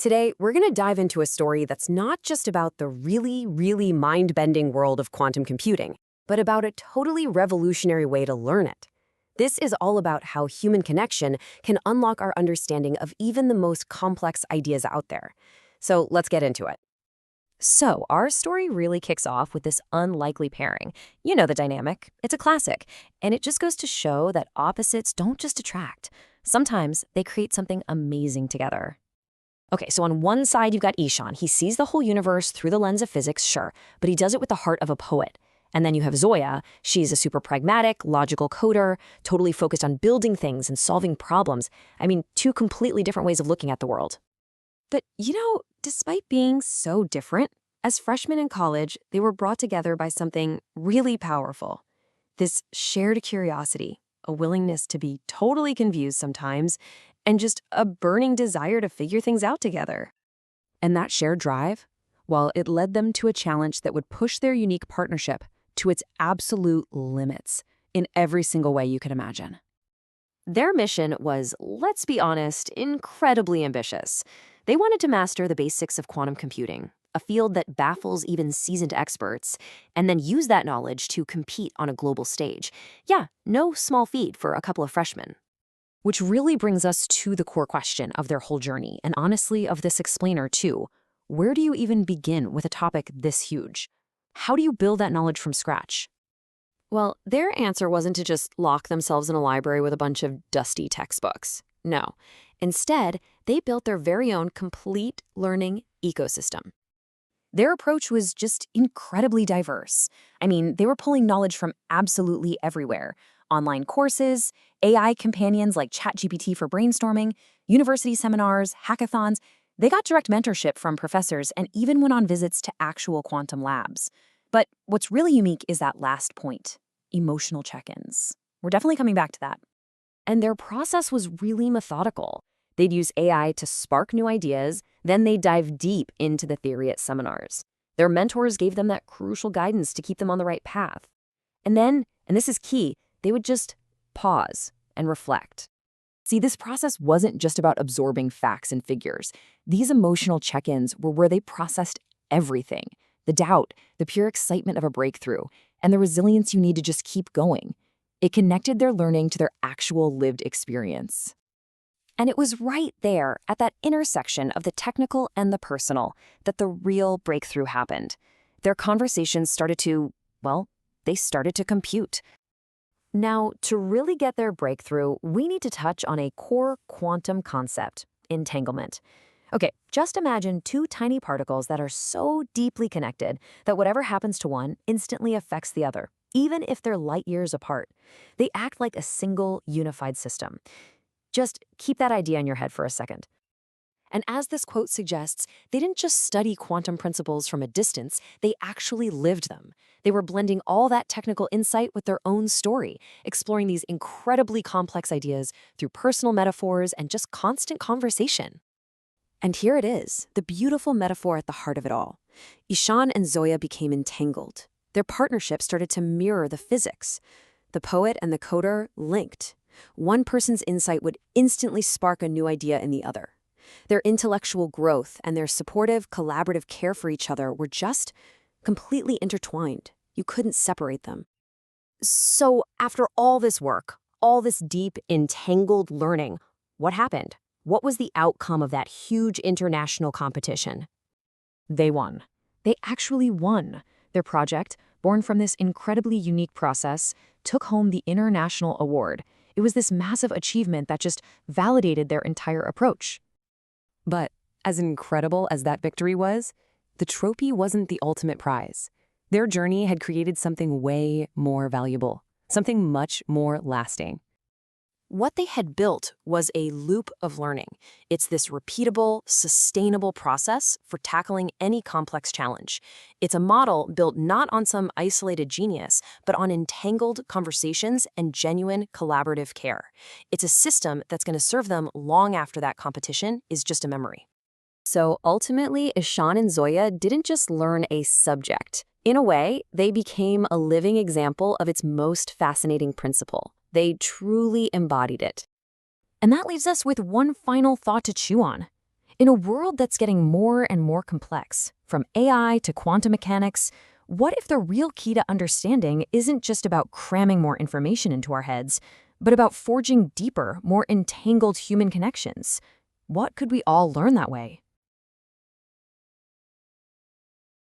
Today, we're going to dive into a story that's not just about the really, really mind-bending world of quantum computing, but about a totally revolutionary way to learn it. This is all about how human connection can unlock our understanding of even the most complex ideas out there. So let's get into it. So, our story really kicks off with this unlikely pairing. You know the dynamic. It's a classic. And it just goes to show that opposites don't just attract. Sometimes they create something amazing together. Okay, so on one side, you've got Ishan. He sees the whole universe through the lens of physics, sure, but he does it with the heart of a poet. And then you have Zoya. She's a super pragmatic, logical coder, totally focused on building things and solving problems. I mean, two completely different ways of looking at the world. But, despite being so different, as freshmen in college, they were brought together by something really powerful. This shared curiosity, a willingness to be totally confused sometimes, and just a burning desire to figure things out together. And that shared drive, well, it led them to a challenge that would push their unique partnership to its absolute limits in every single way you can imagine. Their mission was, let's be honest, incredibly ambitious. They wanted to master the basics of quantum computing, a field that baffles even seasoned experts, and then use that knowledge to compete on a global stage. Yeah, no small feat for a couple of freshmen. Which really brings us to the core question of their whole journey, and honestly of this explainer too. Where do you even begin with a topic this huge? How do you build that knowledge from scratch? Well, their answer wasn't to just lock themselves in a library with a bunch of dusty textbooks. No. Instead, they built their very own complete learning ecosystem. Their approach was just incredibly diverse. I mean, they were pulling knowledge from absolutely everywhere. Online courses, AI companions like ChatGPT for brainstorming, university seminars, hackathons. They got direct mentorship from professors and even went on visits to actual quantum labs. But what's really unique is that last point, emotional check-ins. We're definitely coming back to that. And their process was really methodical. They'd use AI to spark new ideas, then they'd dive deep into the theory at seminars. Their mentors gave them that crucial guidance to keep them on the right path. And then, and this is key, they would just pause and reflect. See, this process wasn't just about absorbing facts and figures. These emotional check-ins were where they processed everything. The doubt, the pure excitement of a breakthrough, and the resilience you need to just keep going. It connected their learning to their actual lived experience. And it was right there, at that intersection of the technical and the personal, that the real breakthrough happened. Their conversations started to, well, they started to compute. Now, to really get their breakthrough, we need to touch on a core quantum concept, entanglement. Okay, just imagine two tiny particles that are so deeply connected that whatever happens to one instantly affects the other, even if they're light years apart. They act like a single, unified system. Just keep that idea in your head for a second. And as this quote suggests, they didn't just study quantum principles from a distance, they actually lived them. They were blending all that technical insight with their own story, exploring these incredibly complex ideas through personal metaphors and just constant conversation. And here it is, the beautiful metaphor at the heart of it all. Ishan and Zoya became entangled. Their partnership started to mirror the physics. The poet and the coder linked. One person's insight would instantly spark a new idea in the other. Their intellectual growth and their supportive, collaborative care for each other were just completely intertwined. You couldn't separate them. So after all this work, all this deep, entangled learning, what happened? What was the outcome of that huge international competition? They won. They actually won. Their project, born from this incredibly unique process, took home the International Award. It was this massive achievement that just validated their entire approach. But as incredible as that victory was, the trophy wasn't the ultimate prize. Their journey had created something way more valuable, something much more lasting. What they had built was a loop of learning. It's this repeatable, sustainable process for tackling any complex challenge. It's a model built not on some isolated genius, but on entangled conversations and genuine collaborative care. It's a system that's going to serve them long after that competition is just a memory. So ultimately, Ishan and Zoya didn't just learn a subject. In a way, they became a living example of its most fascinating principle. They truly embodied it. And that leaves us with one final thought to chew on. In a world that's getting more and more complex, from AI to quantum mechanics, what if the real key to understanding isn't just about cramming more information into our heads, but about forging deeper, more entangled human connections? What could we all learn that way?